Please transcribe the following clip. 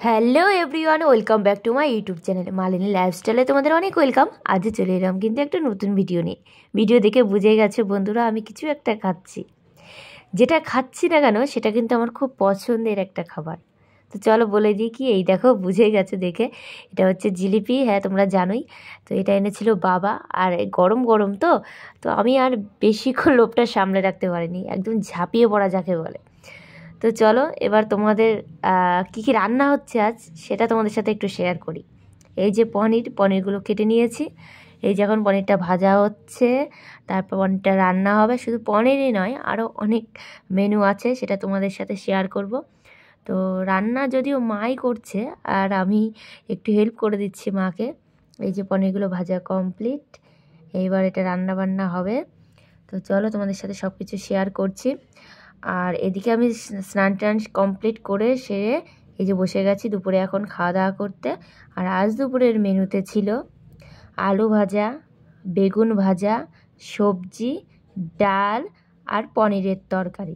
Hello everyone, welcome back to my YouTube channel Malini লাইফস্টাইলে তোমাদের অনেক ওয়েলকাম। আজ চলে এলাম কিন্তু একটা নতুন ভিডিও নিয়ে। ভিডিও দেখে বুঝে গেছে বন্ধুরা, আমি কিছু একটা খাচ্ছি। যেটা খাচ্ছি না কেন, সেটা কিন্তু আমার খুব পছন্দের একটা খাবার। তো চলো বলে দিই কি, এই দেখো বুঝে গেছে দেখে, এটা হচ্ছে জিলিপি। হ্যাঁ, তোমরা জানোই। তো এটা এনেছিল বাবা, আর গরম গরম তো তো আমি আর বেশিক্ষণ লোভটা সামলে রাখতে পারিনি, একদম ঝাঁপিয়ে পড়া যাকে বলে। তো চলো এবার তোমাদের কী কী রান্না হচ্ছে আজ সেটা তোমাদের সাথে একটু শেয়ার করি। এই যে পনিরগুলো কেটে নিয়েছি। এই যে এখন পনিরটা ভাজা হচ্ছে, তারপর পনিরটা রান্না হবে। শুধু পনিরই নয়, আরও অনেক মেনু আছে, সেটা তোমাদের সাথে শেয়ার করব। তো রান্না যদিও মাই করছে, আর আমি একটু হেল্প করে দিচ্ছি মাকে। এই যে পনিরগুলো ভাজা কমপ্লিট, এইবার এটা রান্না বান্না হবে। তো চলো তোমাদের সাথে সব কিছু শেয়ার করছি। আর এদিকে আমি স্নান টান কমপ্লিট করে সেরে এই যে বসে গেছি দুপুরে এখন খাওয়া দাওয়া করতে। আর আজ দুপুরের মেনুতে ছিল আলু ভাজা, বেগুন ভাজা, সবজি, ডাল আর পনিরের তরকারি।